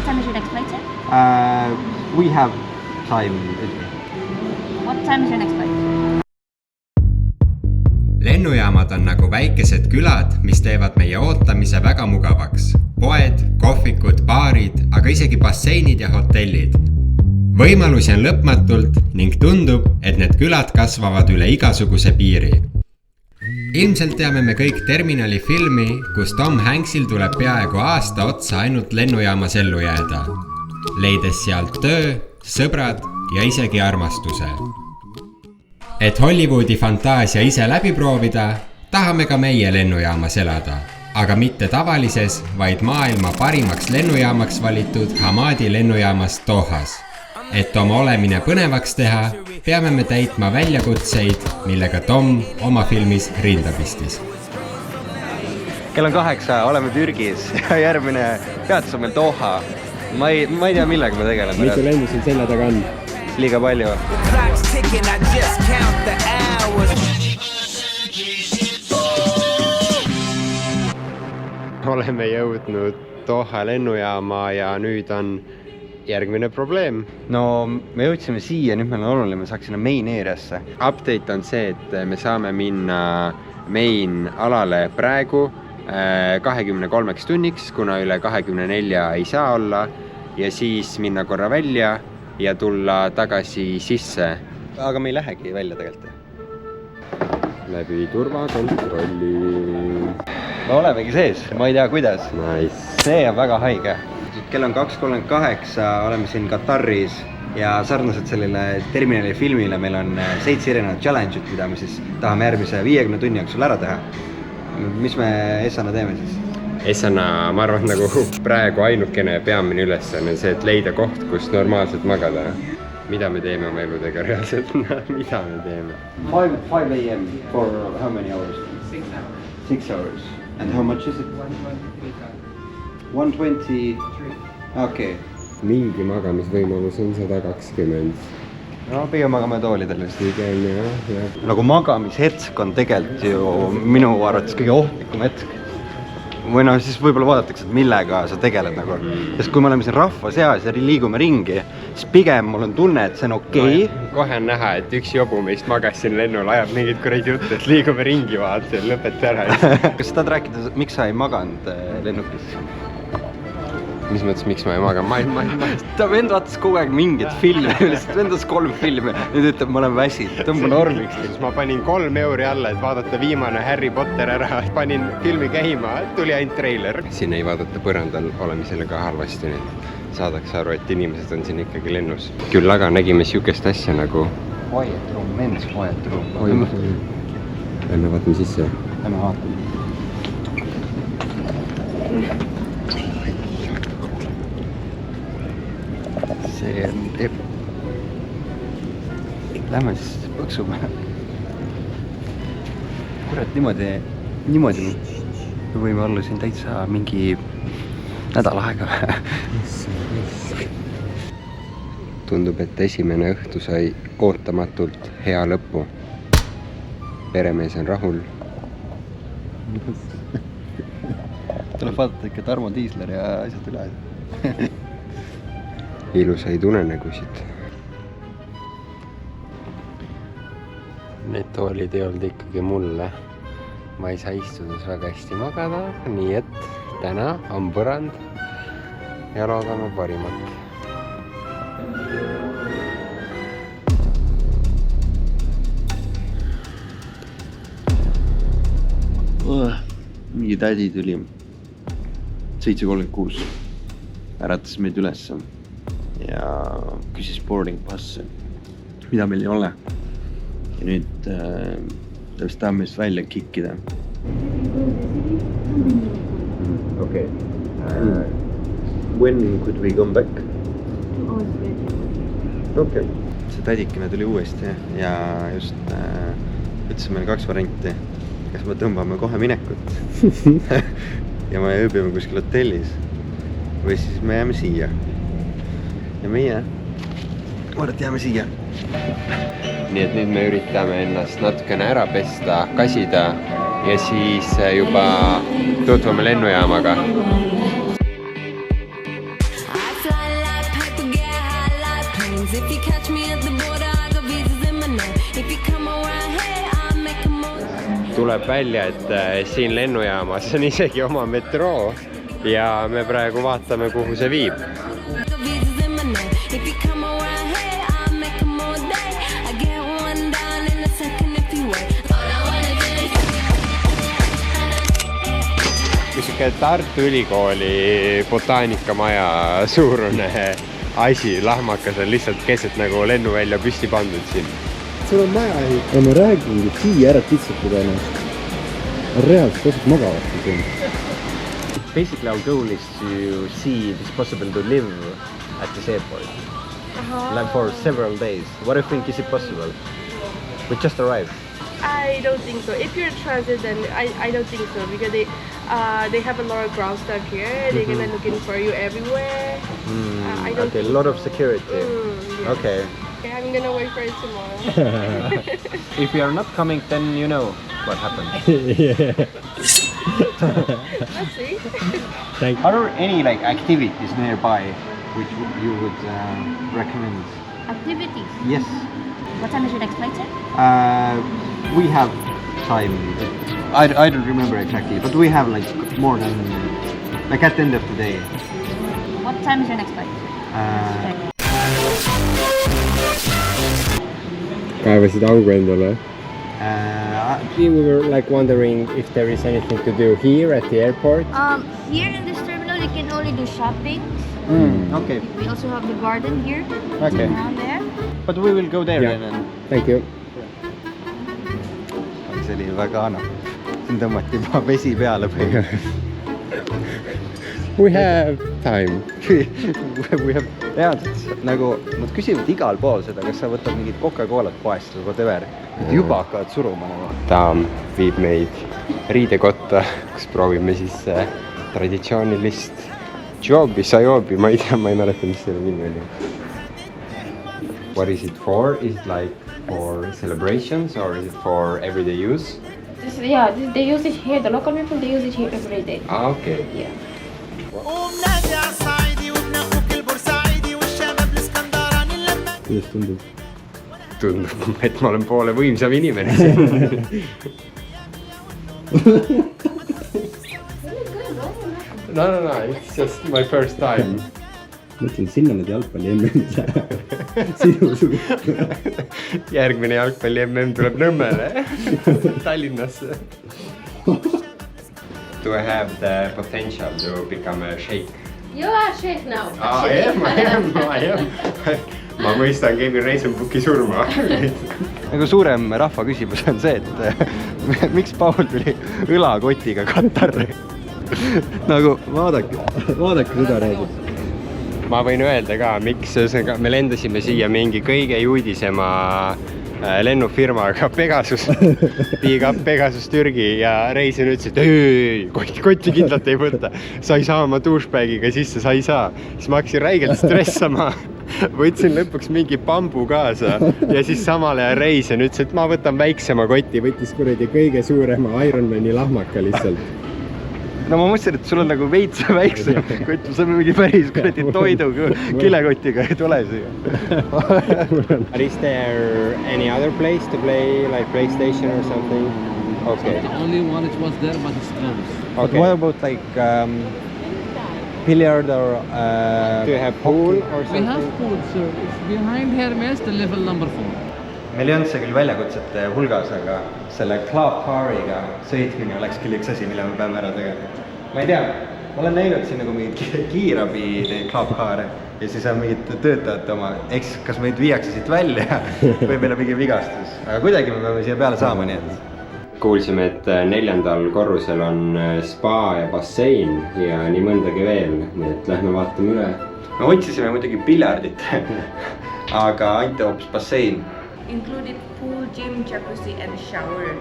time is your next flight, sir? We have time. What time is your next flight? Lennujaamad on nagu väikesed külad, mis teevad meie ootamise väga mugavaks. Poed, kohvikud, baarid, aga isegi basseinid ja hotellid. Võimalusi on lõpmatult ning tundub, et need külad kasvavad üle igasuguse piiri. Ilmselt teame me kõik Terminali filmi, kus Tom Hanksil tuleb peaaegu aasta otsa ainult lennujaamas ellu jääda, leides sealt töö, sõbrad ja isegi armastuse. Et Hollywoodi fantaasia ise läbi proovida, tahame ka meie lennujaamas elada, aga mitte tavalises, vaid maailma parimaks lennujaamaks valitud Hamadi lennujaamas Dohas. Et oma olemine põnevaks teha, peame me täitma väljakutseid, millega Tom oma filmis rinda pistis. Kell on 8, oleme Türgis ja järgmine peatus on meil Doha. Ma ei tea, millega me tegeleme. Mitu lendu siin selja taga on? Liiga palju. Oleme jõudnud Doha lennujaama ja nüüd on järgmine probleem. No me jõudsime siia, nüüd meil on oluline, me saaks sinna main areasse. Update on see, et me saame minna main alale praegu 23 tunniks, kuna üle 24 ei saa olla ja siis minna korra välja ja tulla tagasi sisse. Aga me ei lähegi välja tegelikult. Läbi turvakontrolli. Me olemegi sees, ma ei tea kuidas. Nice. See on väga haige. Kell on 2.38, oleme siin Kataris ja sarnaselt sellele Terminali filmile meil on 7 erinevat challenge'it, mida me siis tahame järgmise 50 tunni jooksul ära teha. Mis me Essana teeme siis? Essana, ma arvan, nagu praegu ainukene peamine ülesanne on see, et leida koht, kus normaalselt magada. Mida me teeme oma eludega reaalselt? Mida me teeme? 5 a.m. for how many hours? 6 hours. And how much is it? 120. Okei. Mingi magamisvõimalus on 120. No pigem magame toolidel vist. Pigem jah. Nagu magamishetk on tegelikult ju minu arvates kõige ohtlikum hetk. Või noh, siis võib-olla vaadatakse, et millega sa tegeled nagu. Sest kui me oleme siin rahva seas ja liigume ringi, siis pigem mul on tunne, et see on okei. Kohe on näha, et üks jobu meist magas siin lennul, ajab mingid kuradi juttu, et liigume ringi vaata, lõpeta ära. Kas sa tahad rääkida, miks sa ei maganud lennukis? Mis mõttes, miks ma ei maga? Ta vend vaatas kogu aeg mingit filmi, lihtsalt vendas 3 filmi, nüüd ütleb, ma olen väsid, tõmba normiks. Ma panin 3 euri alla, et vaadata viimane Harry Potter ära, panin filmi käima, tuli ainult treiler. Siin ei vaadata põrandal olemisele ka halvasti, nüüd saadakse aru, et inimesed on siin ikkagi lennus. Küll aga nägime siukest asja nagu quiet room, men's quiet room. Lähme vaatame sisse. Lähme vaatame. See on Lähme siis põksume. Kurat, niimoodi me võime olla siin täitsa mingi nädal aega. Tundub, et esimene õhtu sai ootamatult hea lõppu. Peremees on rahul. Tuleb vaadata ikka Tarmo Tiisler ja asjad üle. Ilusaid unenägusid. Need toolid ei olnud ikkagi mulle. Ma ei saa istudes väga hästi magada, nii et täna on põrand ja loodame parimat. Mingi tädi tuli 7.36. Äratas meid ülesse ja küsis boarding passi, mida meil ei ole. Ja nüüd ta vist tahab meist välja kikkida. Okay. When could we come back? Okay. See tädikene tuli uuesti ja just ütles meil 2 varianti. Kas me tõmbame kohe minekut ja me ööbime kuskil hotellis või siis me jääme siia. Ja meie jääme siia. Nii et nüüd me üritame ennast natukene ära pesta, kasida ja siis juba tutvume lennujaamaga. things. If you catch me at the border, I got visas in my name. If you come around here, I'll make a move. Tuleb välja, et siin lennujaamas on isegi oma metroo ja me praegu vaatame, kuhu see viib. I got visas in my name. If you come around here, I'll make a more day. I get one down in a second if you wait. All I wanna do is kui siuke Tartu Ülikooli botaanikamaja suurune asi, lahmakas on lihtsalt keset nagu lennuvälja püsti pandud siin. Sul on maja ja ma räägingi, siia ära pitsutada ennast. On reaalselt tasub magavasti siin. Basically our goal is to see if it's possible to live at this airport. Like for several days. What do you think, is it possible? We just arrived. I don't think so. If you're a transit, then I don't think so because they have a lot of ground stuff here. They're gonna looking for you everywhere. I don't Okay, a think lot of so. security. Yeah. Okay. I'm gonna wait for it tomorrow. If you are not coming, then you know what happened. Let's see. Are there any like activities nearby which you would recommend? Activities. Yes. What time is your next flight, sir? We have time. I don't remember exactly, but we have like more than like at the end of the day. What time is your next flight? Kaevasid augu endale. We were like wondering if there is anything to do here at the airport. Here in this terminal, you can only do shopping. Okay. We also have the garden here. Okay. Around there. But we will go there Yeah. then. Thank you. See oli väga anna. Siin tõmmati juba vesi peale põhimõtteliselt. We have time. We have reaalselt nagu nad küsivad igal pool seda, kas sa võtad mingit Coca-Colat poest või whatever. Juba hakkavad suruma nagu. Ta viib meid riidekotta, kus proovime siis traditsioonilist joobi, sajoobi, ma ei tea, ma ei mäleta, mis selle nimi oli. What is it for? Is it like for celebrations or is it for everyday use? They use it here. The local people, they use it here every day. Ah, okay. Yeah. Kuidas tundub? Tundub, et ma olen poole võimsam inimene siin. No, it's just my first time. Mõtlen, sinna need jalgpalli MM läheb. Sinu sugu. Järgmine jalgpalli MM tuleb Nõmmele, Tallinnasse. Do I have the potential to become a sheikh? You are sheikh now. I am. Ma mõistan Kevin Reisenbuki surma. Nagu suurem rahva küsimus on see, et miks Paul tuli õlakotiga Katarri? Nagu vaadake seda räägib. Ma võin öelda ka, miks me lendasime siia mingi kõige juudisema lennufirmaga Pegasus. Big up Pegasus Türgi ja Reisen ütles, et ei, kotti kindlalt ei võtta. Sa ei saa oma douchebagiga sisse, sa ei saa. Siis ma hakkasin räigelt stressama. Võtsin lõpuks mingi bambu kaasa ja siis samal ajal Reisen ütles, et ma võtan väiksema koti, võttis kuradi kõige suurema Ironmani lahmaka lihtsalt. No ma mõtlesin, et sul on nagu veits väikse kott, sa on mingi päris kuradi toidu kilekotiga ei tule siia. Is there any other place to play, like PlayStation or something? Okay. The only one it was there, but it's closed. Okay. What about like billiard or do you have pool or We something? have pool, sir. It's behind Hermes, the level number 4. Meil ei olnud see küll väljakutsete hulgas, aga selle club cariga sõitmine oleks küll üks asi, mille me peame ära tegema. Ma ei tea, ma olen näinud siin nagu mingid kiirabi club care ja siis on mingid töötajate oma, eks kas meid viiakse siit välja või meil on mingi vigastus. Aga kuidagi me peame siia peale saama, nii et. Kuulsime, et 4. korrusel on spa ja bassein ja nii mõndagi veel, nii et lähme vaatame üle. Me otsisime muidugi piljardit, aga ainult hoopis bassein. Included pool, gym, jacuzzi and shower.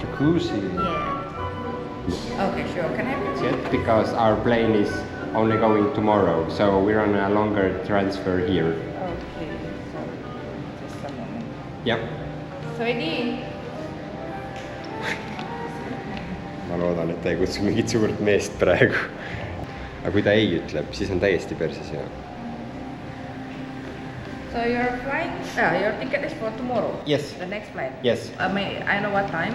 Jacuzzi. Yeah. Okay, sure. Can I have your Because our plane is only going tomorrow, so we're on a longer transfer here. Okay, so just a moment. Yep. Sweetie. Ma loodan, et ta ei kutsu mingit suurt meest praegu. Aga kui ta ei ütleb, siis on täiesti perses ja. So you're flying? Your ticket is for tomorrow. Yes. The next flight. Yes. I know what time.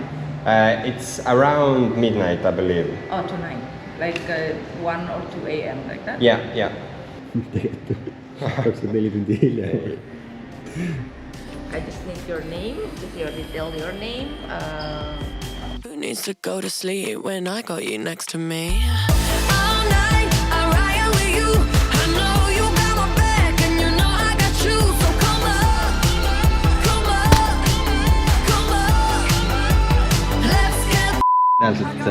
It's around midnight, I believe. Oh, tonight. Like 1 or 2 a.m. like that. Yeah. tegelikult 24 tundi hiljem. I just need your name. If you already tell your name. Who needs to go to sleep when I got you next to me? All night I ride with you. I know you got my back and you know I got you. So come up, come up, come up. Let's get Reaalselt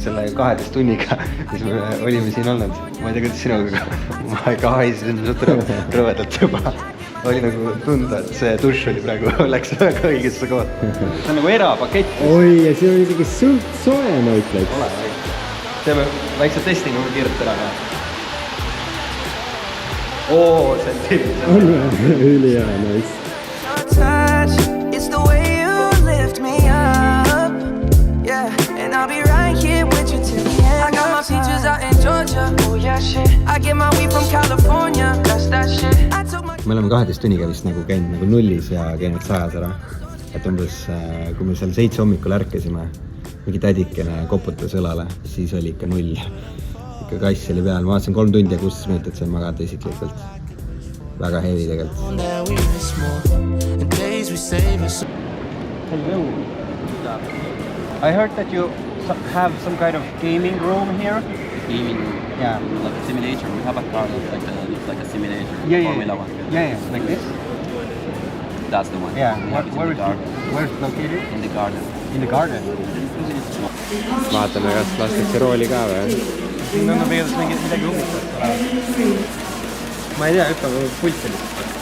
selle 12 tunniga, mis me olime siin olnud, ma ei tea, kuidas sinuga, ma ka haisin suht rõvedalt juba. Oli nagu tunda, et see dušš oli praegu, läks väga õigesse kohta. See on nagu erapakett. Oi, ja siin on isegi suht soe, ma ütleks. Ole, teeme väikse testingu kiirelt ära. Oo, see on tillis. On või? Ülihea, nice. It's the way you lift me up. Yeah, and I'll be right here with you till the end. I got my features out in Georgia. Oh yeah, shit. I get my weed from California. That's that shit. Me oleme 12 tunniga vist nagu käinud nagu nullis ja käinud 100 ära. Et umbes, kui me seal 7 hommikul ärkasime, mingi tädikene koputas õlale, siis oli ikka 0. Ikka kass oli peal. Ma vaatasin 3 tundi ja 16 minutit sain magada isiklikult. Väga heavy tegelikult. Hello. I heard that you have some kind of gaming room here. Gaming, Yeah. like a simulator. We have a car that's like a simulator. Yeah, Formula 1. Yeah, like this. That's the one. Yeah. We have it in the garden. Where is it located? In the garden. In the garden. Vaatame, kas lastakse rooli ka või? Siin on tegelikult midagi huvitavat. Ma ei tea, hüppame pulti lihtsalt.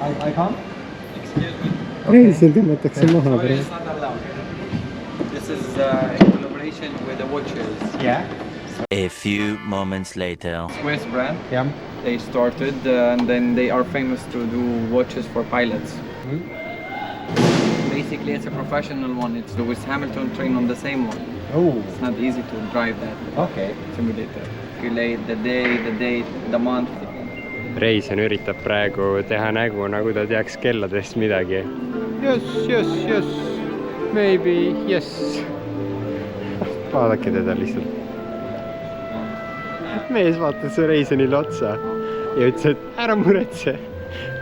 I can't? Excuse me. Reisil tõmmatakse maha Sorry, praegu. it's not allowed. This is in collaboration with the watches. Yeah. A few moments later. Swiss brand. Yeah. They started and then they are famous to do watches for pilots. Basically, it's a professional one. It's Lewis Hamilton trained on the same one. Oh. It's not easy to drive that Okay. simulator. Calculate the day, the date, the month. Reisen üritab praegu teha nägu, nagu ta teaks kelladest midagi. Yes. Maybe, yes. Vaadake teda lihtsalt. Mees vaatas Reisenile otsa ja ütles, et ära muretse.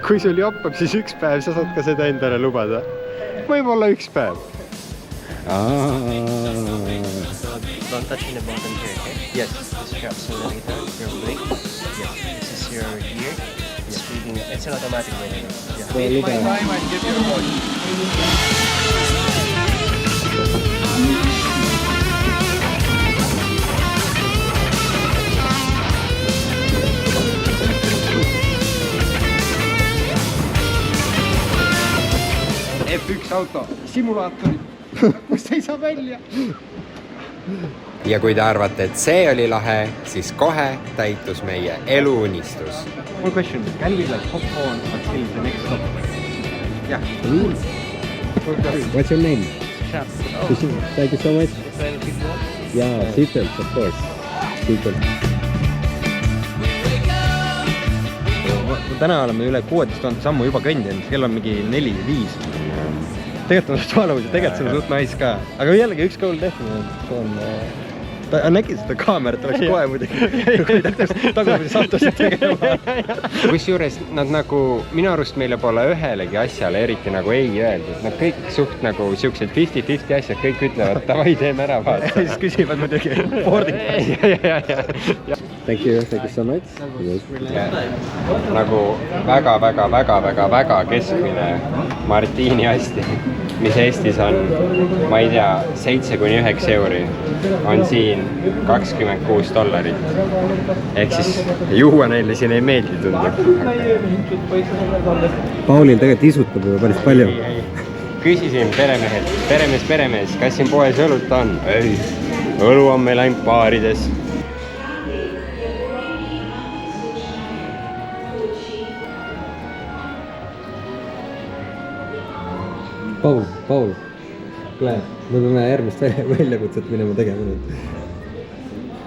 Kui sul joppab, siis üks päev sa saad ka seda endale lubada. Võib-olla üks päev. Don't touch in the bottom here, okay? Yes. The straps will later. Your brake. Yes. This is your gear. It's reading. It's an automatic brake. Yeah. Take my time and give you a watch. F1 auto, simulaatorid, kus ei saa välja. Ja kui te arvate, et see oli lahe, siis kohe täitus meie eluunistus. One question, can we like hop on until the next stop? Yeah. What's your name? Shop. Thank you so much. Yeah, seatbelts, of course. Seatbelts. Täna oleme üle 16 000 sammu juba kõndinud, kell on mingi 4-5. Tegelikult on suht valus ja tegelikult see on suht nice ka. Aga jällegi üks goal tehtud. Ta nägi seda kaamerat, oleks kohe muidugi, kui tagumisi autosid tegema. Kusjuures nad nagu, minu arust meile pole ühelegi asjale eriti nagu ei öeldud. Nad kõik suht nagu siuksed 50-50 asjad, kõik ütlevad, davai teeme ära vaata. Ja siis küsivad muidugi boarding. Ja. Thank you so much. Nagu väga keskmine Martini asti, mis Eestis on, ma ei tea, 7-9 euri, on siin $26. Ehk siis juua neile siin ei meeldi tundub. Paulil tegelikult isutab juba päris palju. Küsisin peremehelt, peremees, kas siin poes õlut on? Ei, õlu on meil ainult baarides. Paul, kuule, me peame järgmist väljakutset minema tegema nüüd.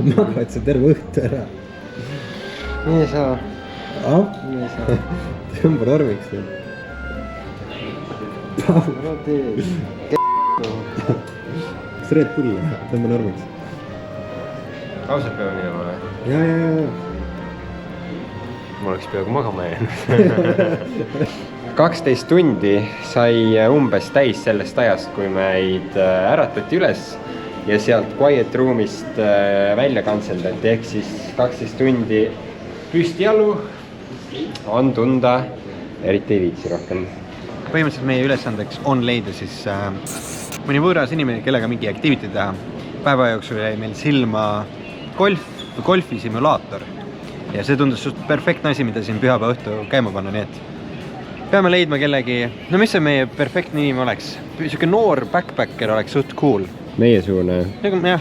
magad sa terve õhtu ära. Nii saa. Nii saa. Tõmba normiks. Ära tee. Kas Red Bull? Tõmba normiks. Ausalt peab nii olema. Ja. Ma oleks peaaegu magama jäänud. 12 tundi sai umbes täis sellest ajast, kui meid äratati üles ja sealt quiet roomist välja kantseldati, ehk siis 12 tundi püstijalu on tunda, eriti ei viitsi rohkem. Põhimõtteliselt meie ülesandeks on leida siis mõni võõras inimene, kellega mingi activity teha. Päeva jooksul jäi meil silma golfisimulaator ja see tundus suht perfektne asi, mida siin pühapäeva õhtu käima panna, nii et peame leidma kellegi, no mis see meie perfektne inimene oleks? Siuke noor backpacker oleks suht cool. Meie suune. Jah.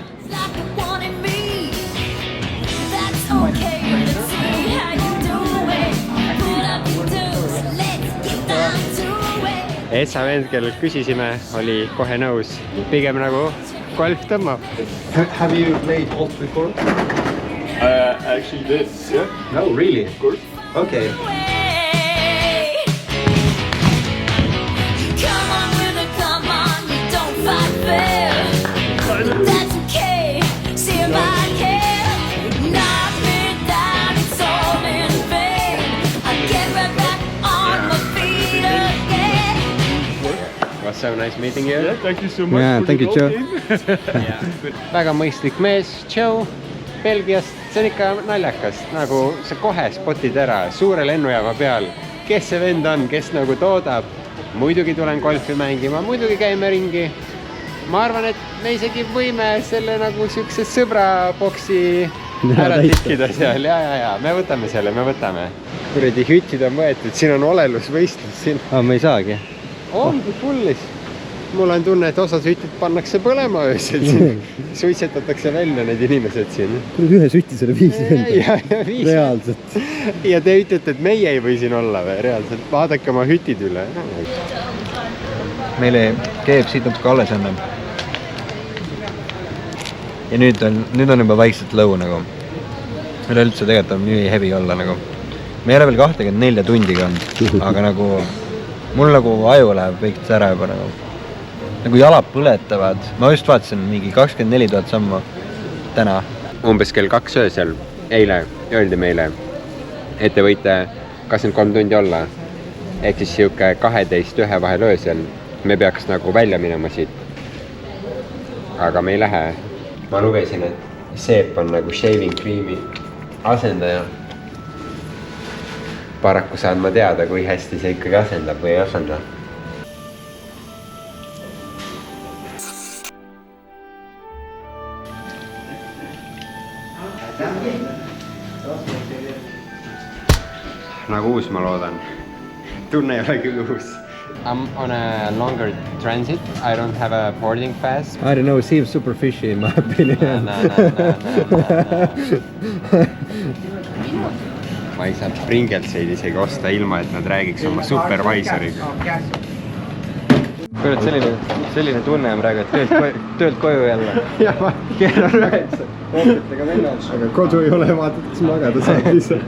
Esa vend, kellelt küsisime, oli kohe nõus. Pigem nagu golf tõmmab. Have you played golf before? Actually did, yeah. No, really? Of course. Okay. That's okay, see if I can knock me down, it's all in vain. I get right back on my feet again. Was so nice meeting you. Yeah, thank you so much. Yeah, thank you, Joe. Väga mõistlik mees, Joe, Belgiast. See on ikka naljakas, nagu sa kohe spotid ära suure lennujaama peal. Kes see vend on, kes nagu toodab? Muidugi tulen golfi mängima, muidugi käime ringi. Ma arvan, et me isegi võime selle nagu siukse sõbraboksi ära tikkida seal. Ja, me võtame selle, me võtame. Kuredi hütid on võetud, siin on olelusvõistlus siin. Me ei saagi. Ongi pullis. Mul on tunne, et osas hütid pannakse põlema öösel siin. Suitsetatakse välja need inimesed siin. Kuule, ühe süttisele 5 venda. Ja 5. Reaalselt. Ja te ütlete, et meie ei või siin olla või? Reaalselt, vaadake oma hütid üle. Meile KFC natuke alles enne. Ja nüüd on juba vaikselt lõu nagu. Meil üldse tegelikult on nii heavy olla nagu. Me ei ole veel 24 tundiga olnud, aga nagu mul nagu aju läheb veits ära juba nagu. Nagu jalad põletavad. Ma just vaatasin mingi 24 000 sammu täna. Umbes kell 2 öösel, eile öeldi meile, et te võite 23 tundi olla. Ehk siis siuke 12 vahel öösel. Me peaks nagu välja minema siit. Aga me ei lähe. Ma lugesin, et Seep on nagu shaving cream'i asendaja. Paraku saan ma teada, kui hästi see ikkagi asendab või ei asenda. Nagu uus, ma loodan. Tunne ei ole küll uus. I'm on a longer transit. I don't have a boarding pass. I don't know, it seems super fishy in my opinion. No. Ma ei saa Pringelseid isegi osta ilma, et nad räägiks oma supervisoriga. Kuule, selline tunne on praegu, et töölt koju jälle. Jah, kell on 9. Ootitega vennas. Aga kodu ei ole, vaatad, kas magada saab lihtsalt.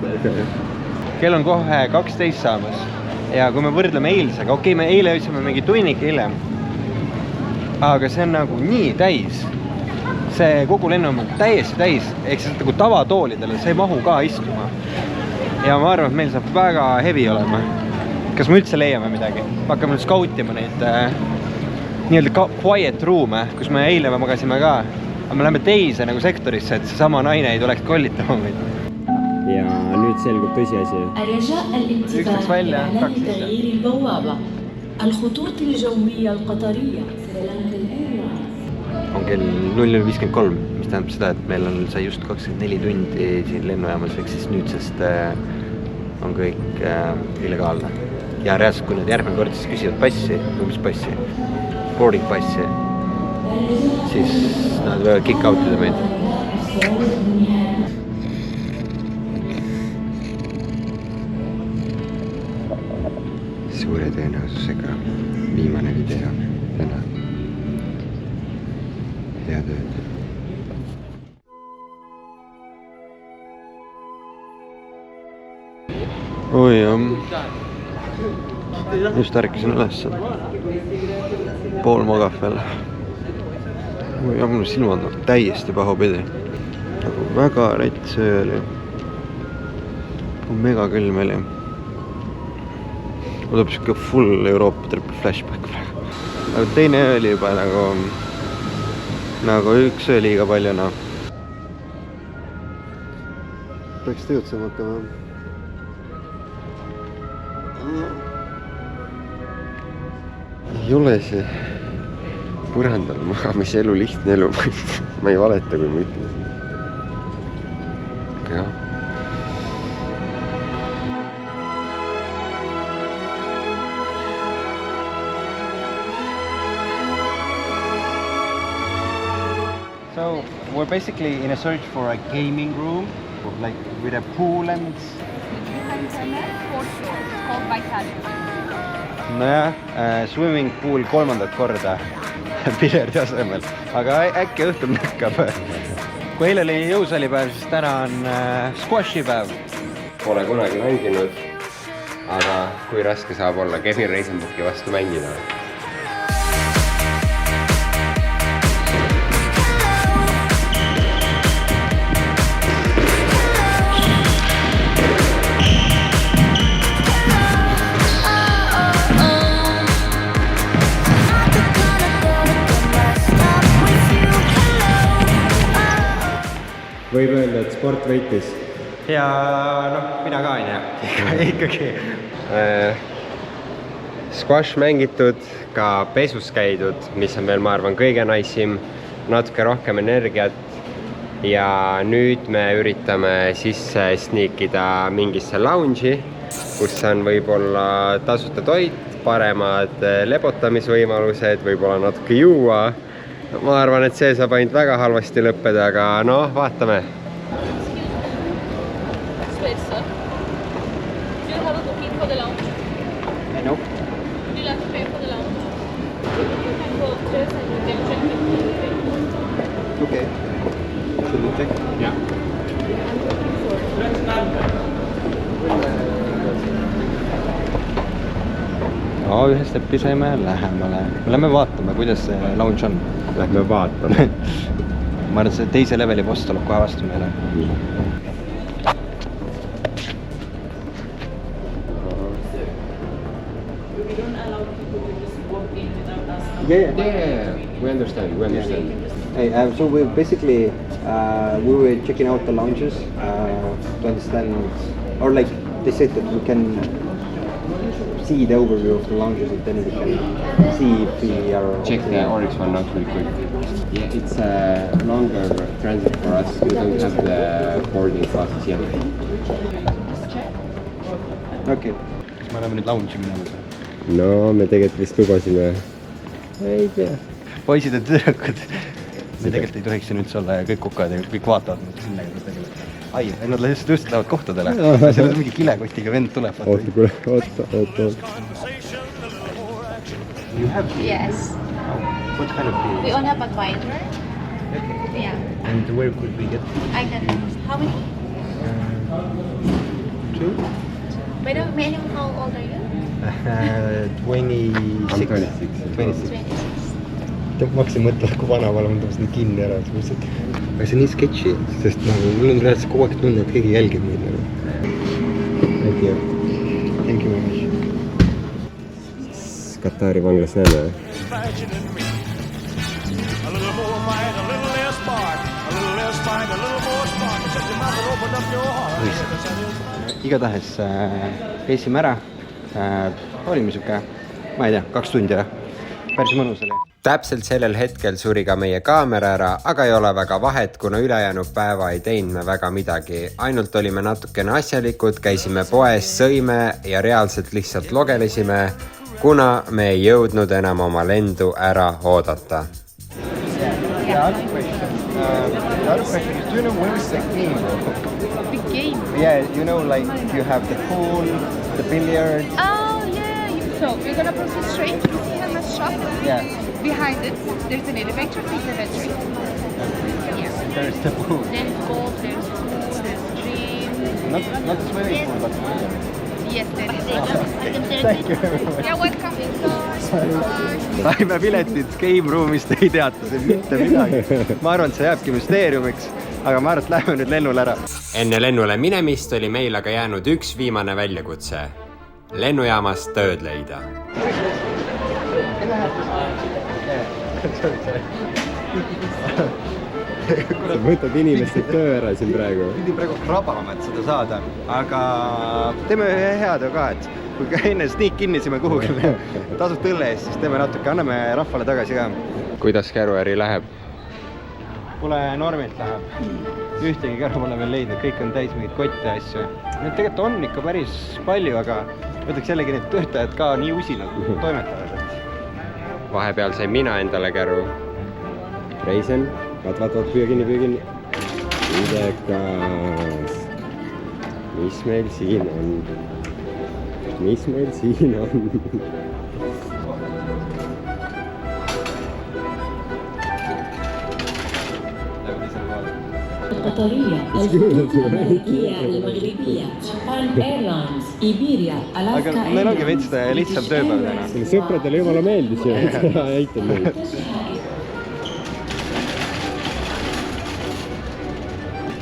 Kell on kohe 12 saamas. Ja kui me võrdleme eilsega, okei, me eile jõudsime mingi tunnik hiljem. Aga see on nagu nii täis. See kogu lennu on täiesti täis. Ehk siis nagu tavatoolidele, see ei mahu ka istuma. Ja ma arvan, et meil saab väga heavy olema. Kas me üldse leiame midagi? Me hakkame nüüd skautima neid nii-öelda quiet room'e, kus me eile magasime ka. Aga me läheme teise nagu sektorisse, et see sama naine ei tuleks kollitama meid. Ja nüüd selgub tõsiasi. Üks läks välja, 2 sisse. On kell 00.53, mis tähendab seda, et meil sai just 24 tundi siin lennujaamas, ehk siis nüüdsest on kõik illegaalne. Ja reaalselt, kui nad järgmine kord siis küsivad passi, mis passi, boarding passi, siis nad võivad kick out'ida meid. Suure tõenäosusega viimane video täna. Head ööd. oi jah. Just ärkasin üles. Pool magab veel. Oi jah, mul silmad on täiesti pahupidi. Väga rets öö oli. Mega külm oli. Mul tuleb siuke full Euroopa tripi flashback. Aga teine öö oli juba nagu üks öö liiga palju, noh. Peaks tegutsema hakkama. Ei ole see põrandal magamise elu lihtne elu. Ma ei valeta, kui ma ütlen. Aga jah. So we're basically in a search for a gaming room, like with a pool and... Nojah, swimming pool 3. korda pilerdi asemel, aga äkki õhtul näkkab. Kui eile oli jõusaalipäev, siis täna on squashi päev. Pole kunagi mänginud, aga kui raske saab olla Kevin Reisenbuki vastu mängida. Võib öelda, et sport võitis. Ja noh, mina ka on ja ikkagi. Squash mängitud, ka pesus käidud, mis on veel, ma arvan, kõige naisim, natuke rohkem energiat. Ja nüüd me üritame sisse sniikida mingisse lounge'i, kus on võib-olla tasuta toit, paremad lebotamisvõimalused, võib-olla natuke juua. Ma arvan, et see saab ainult väga halvasti lõppeda, aga noh, vaatame. No. Okay. Should we check? Yeah. No, ühe steppi saime lähemale. Lähme vaatame, kuidas see lounge on. Lähme vaatame. Ma arvan, see teise leveli boss tuleb kohe vastu meile. Yeah. We understand. Hey, so we basically we were checking out the lounges to understand, or like they said that we can see the overview of the lounges and then we can see if we are... Check the Oryx one out really quick. Yeah, it's a longer transit for us. We don't have the boarding passes yet. Okay. Kas me oleme nüüd lounge'i minema? No, me tegelikult vist lubasime. Ei tea. Poisid ja tüdrukud. Me tegelikult ei tohiks siin üldse olla ja kõik kukavad ja kõik vaatavad nüüd sinnaga tegelikult. Ai, nad just lähevad kohtadele. Selles mingi kilekotiga vend tuleb. Oota. You have? Yes. What kind of tea? We only have Budweiser. Okay. Yeah. And where could we get? I got how many? 2. By the way, may I know how old are you? 26. I'm 26. Ma hakkasin mõtlema, kui vana ma olen, ma tõmbasin kinni ära. Aga see on nii sketši, sest mul on reaalselt kogu aeg tunne, et keegi jälgib meid. Thank you. Thank you very much. Katari vanglas näeme. Igatahes käisime ära. Olime siuke, ma ei tea, 2 tundi ja päris mõnus oli. Täpselt sellel hetkel suri ka meie kaamera ära, aga ei ole väga vahet, kuna ülejäänud päeva ei teinud me väga midagi. Ainult olime natukene asjalikud, käisime poes, sõime ja reaalselt lihtsalt logelesime, kuna me ei jõudnud enam oma lendu ära oodata. The other question is, do you know where is the game? The game? Yeah, you know, like you have the pool, the billiards. Oh, yeah. So we're gonna proceed straight. You see how much shop? Yeah. Behind it, there's an elevator, conservatory. Yeah. There's the pool. There's golf, there's pool, there's gym. Not swimming pool, but pool. Yes, there is. Thank you very much. You're welcome. Saime piletid Game Roomist, ei teata siin mitte midagi. Ma arvan, et see jääbki müsteeriumiks, aga ma arvan, et läheme nüüd lennule ära. enne lennule minemist oli meil aga jäänud üks viimane väljakutse. Lennujaamast tööd leida. Sa võtad inimestel töö ära siin praegu. Pidi praegu krabama, et seda saada, aga teeme ühe head ka, et kui enne sneak kinnisime kuhugi tasub tõlle eest, siis teeme natuke, anname rahvale tagasi ka. Kuidas käruäri läheb? Pole normilt läheb. Ühtegi käru pole veel leidnud, kõik on täis mingid kotte ja asju. Nüüd tegelikult on ikka päris palju, aga võtaks jällegi need töötajad ka nii usinad toimetavad. Vahepeal sain mina endale käru. Reisen, vaat, püüa kinni. Idekas. Mis meil siin on? قطرية الخطوط الأمريكية المغربية جابان ايرلاينز إيبيريا aga meil ongi veits lihtsam tööpäev täna. Sõpradele jumala meeldis ja aitab meid.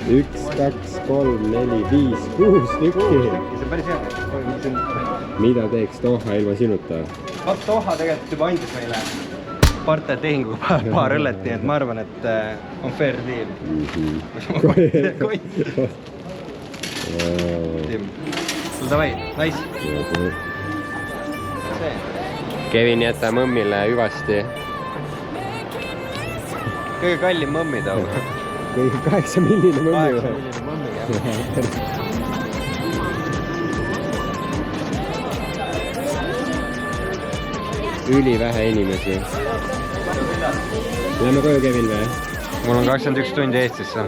1, 2, 3, 4, 5, 6 tükki. See on päris hea. Mida teeks Doha ilma sinuta? Doha tegelikult juba andis meile partnertehinguga paar õllet, nii et ma arvan, et on fair deal. Kott. Davai, nice. Kevin jäta mõmmile hüvasti. Kõige kallim mõmmi too. Kõige 8 milline mõmmi. 8 milline mõmmi, jah. Ülivähe inimesi. Lähme koju, Kevin, või? Mul on 21 tundi Eestisse.